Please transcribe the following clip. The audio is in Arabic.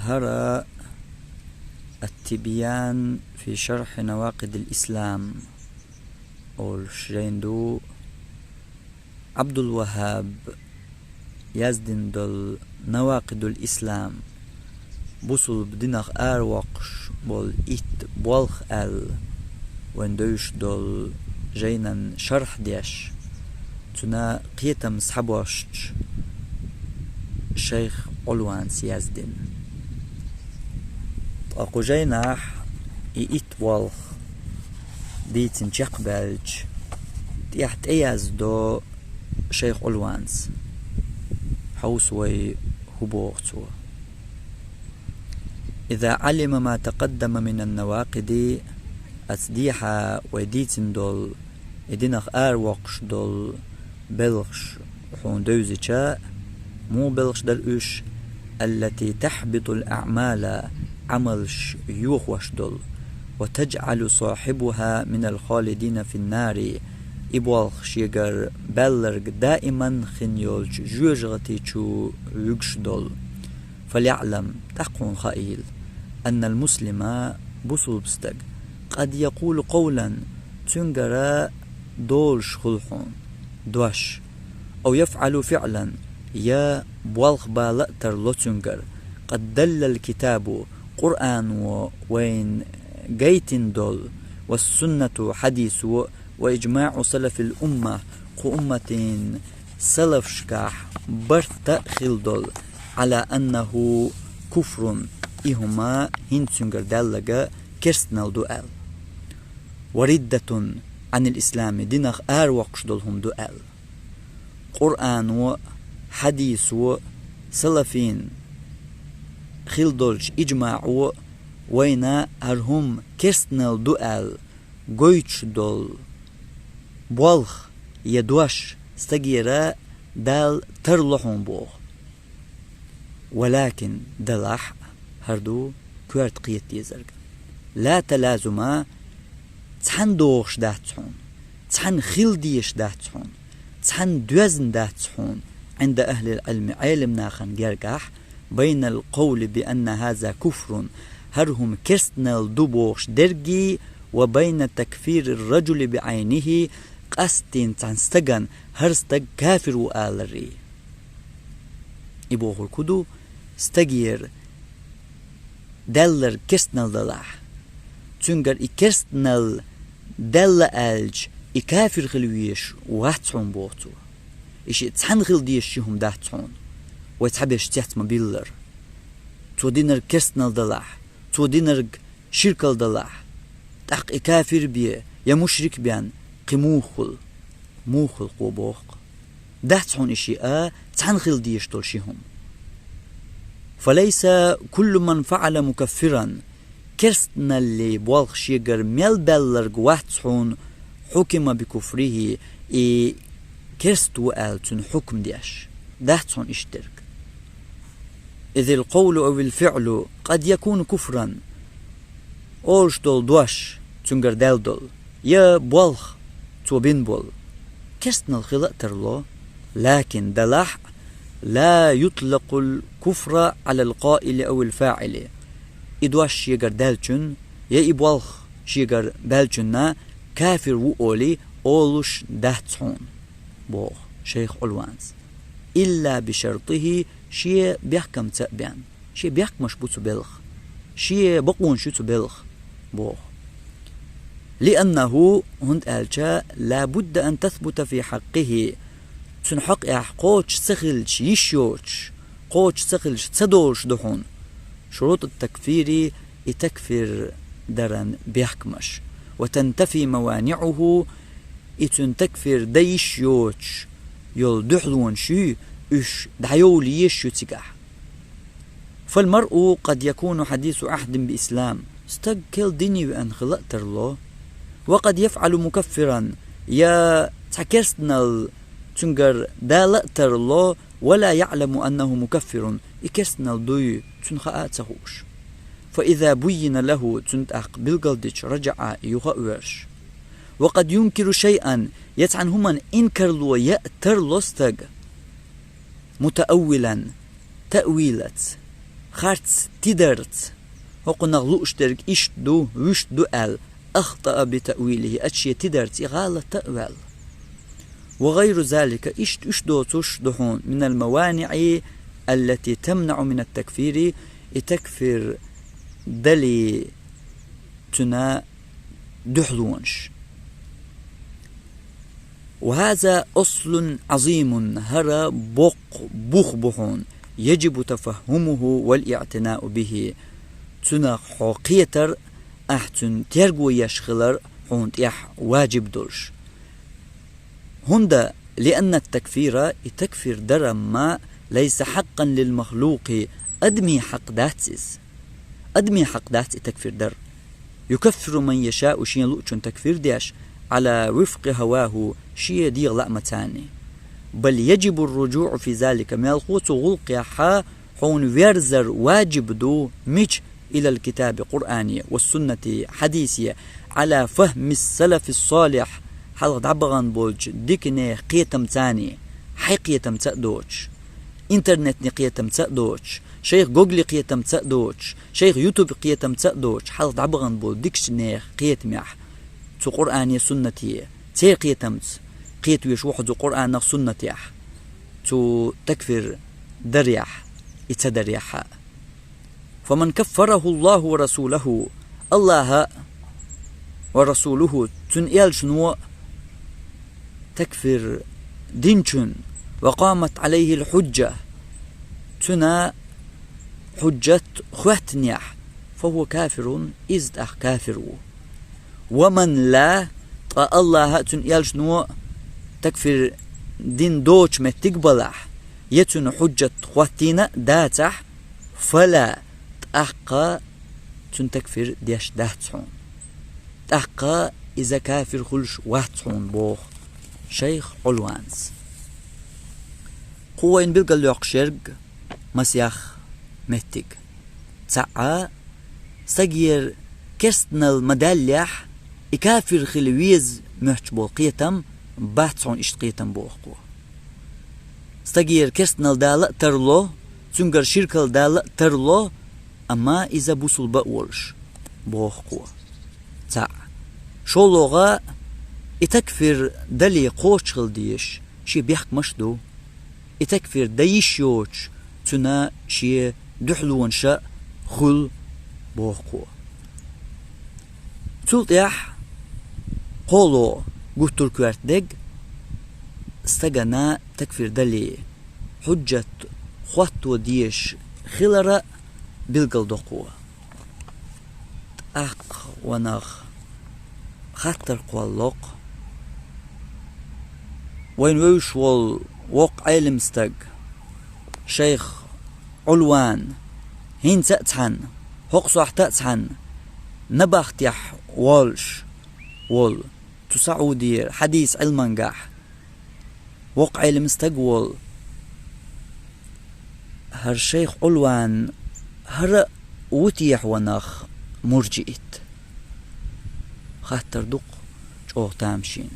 هرى التبيان في شرح نواقض الإسلام والشريندو عبد الوهاب يزدن دل نواقض الإسلام بوصل بدينخ وقش بول إت بولخ وندوش دل جينا شرح ديش تنا قيتم سحبوش شيخ علوان سيازدن أقو جيناح إيت بولخ ديتن جقبلج تيحت إياز دو شيخ علوانس حوسوي هبوغتو إذا علم ما تقدم من النواقد أتديحا ويديتن دول إدينخ وقش دول بلغش حون دوزيشا مو بلغش دلوش التي تحبط الأعمال عملش يوخوش دول وتجعل صاحبها من الخالدين في النار إبوالخ شيغر بلرق دائما خنيولج جوجغتي چو يغش دول فليعلم تحقون خائل أن المسلم بصل بستق قد يقول قولا تنقر دولش خلحون دوش أو يفعل فعلا يا بوالخ بالأتر لو تنقر قد دل الكتاب قرآن وين جيتن دول والسنة حديث وإجماع سلف الأمة قومة سلف شكاح برتأخل دول على أنه كفر إهما هنسنجر دالغا كرسنال دوال وردة عن الإسلام دينخ وقش دولهم دوال قرآن وحديث وسلفين خل دولش إجماع وينا هرهم كرسنال دوال قويتش دول بولخ يدوش استجيرا دال ترلحون بوغ ولكن دلح هردو كوارت قيت يزرق لا تلازم تحن دوغش داتحون تحن خيل ديش داتحون تحن دوزن داتحون عند أهل العلم علم ناخن جرقح بين القول بأن هذا كفر هرهم كرسنال دوبوغش درجي وبين تكفير الرجل بعينه قستين تنستغن هرستغ كافر وآلري إبوغ الكدو استغير دلر كرسنال دلاح تنگر كرسنال دل ألج كافر خلويش واتحون بوغتو إشي تحنغل ديش شيهم داتحون ويتحبش تحت مبيلر تو دينر كرسنال دلاح تو دينر شركال دلاح تحق كافر بيه يا مشرك بيان قموخل موخل قوبوخ داتحون إشي تحنغل ديش طول شيهم فليس كل من فعل مكفرا كرسنا اللي بوالخ شيغر ميل بلر قواتحون حكم بكفره كرستو آلتون حكم ديش داتحون اشترك إذ القول أو الفعل قد يكون كفرا أولش دول دوش تنقر دال دول يا بوالخ تو بين بول كرسنا الخلاء ترلو لكن دلاح لا يطلق الكفر على القائل أو الفاعل إدواش شيغر دالچن يا إبوالخ شيغر بالچننا كافر وولي أولوش داتحون بوغ شيخ علوانز إلا بشرطه شيء بيحكم تأبيان شيء بيحكمش بوتو بلغ شيء بقون شوتو بلغ بوغ لأنه هند ألشا لابد أن تثبت في حقه تنحق قوش سخلش يشيوش قوش سخلش تدولش دحون شروط التكفير يتكفر درن بيحكمش وتنتفي موانعه إتن تكفر ديش يوش يول دحلون شو إش دعيولي يشو تكح فالمرء قد يكون حديث عهد بإسلام استقل ديني بأن خلقت الله وقد يفعل مكفرا يا تكسنال تنقر دالأتر الله ولا يعلم أنه مكفر إكسنال دوي تنخاءتهوش فإذا بين له تنتأق بالقلدش رجع يغأورش وقد ينكر شيئا يتعن هما إنكر له يأتر لستق متأولا تأويلت خارتس تدرت وقنا غلوشترك إشدو وشدو أل أخطأ بتأويله أشي تدرت غالة تأويل وغير ذلك إشدو تشدحون من الموانع التي تمنع من التكفير تكفر دلي تنا دحلونش. وهذا أصل عظيم هرى بخبحون يجب تفهمه والاعتناء به تنا حقيتر أحتن ترجو يشخلر حونت يح واجب دلش هندا لأن التكفير تكفير درم ما ليس حقا للمخلوق أدمي حق داتس تكفير در يكفر من يشاء شين لؤشن تكفير ديش على وفق هواه شيء ديغ لأمتاني بل يجب الرجوع في ذلك من الخوص غلق حون ويرزر واجب دو مش إلى الكتاب قرآني والسنة حديثية على فهم السلف الصالح حلق دعبغان بولج ديكني قيتم تاني حقيتم تأدوش انترنت نقيتم تأدوش شيخ جوجل قيتم تأدوش شيخ يوتيوب قيتم تأدوش حلق دعبغان بول ديكشني قيتمح تو قرآني سنتي تي قيتمت قيت ويشوح دو قرآن سنتيح تو تكفر دريح اتدريح فمن كفره الله ورسوله الله ورسوله تنقل شنو تكفر دينشن وقامت عليه الحجة تنا حجة خواتنيح فهو كافر إذ كافر ومن لا الله تنقل شنو تكفر دين دوش متقبلح يتن حجة خواتينا داتح فلا تأقى تنتكفر ديش داتحون تأقى إذا كافر خلش واتحون بوخ شيخ علوانز قوين بلقى اللوق شرق مسيخ متق تسعى سجير كرستنا المدالح إكافر خلويز محجبو قيتم باتحون اشتقيتم بوخو سجير كرستنا الدالة ترلو تنقر شركة الدالة ترلو أما إذا بوصل بأولش بوخو تسعى شو لغة اتكفر دلي قوشخل ديش شي بيحك مشدو اتكفر ديش يوش تنا شي دحلون شا خل بوخو تلتيح قولو قوتر كوارت دق استغنا تكفر دلي حجة خواتو ديش خلرة بلقل دقوة أق ونغ خطر قوالوق وين ويش وال وق علم استق شيخ علوان هين تأتحن هقصح تأتحن نبختيح والش وال تسعودي حديث علمنجح وق علم استق وال هر شيخ علوان هر وتيح ونخ مرجئت خاطر دق جوه تامشين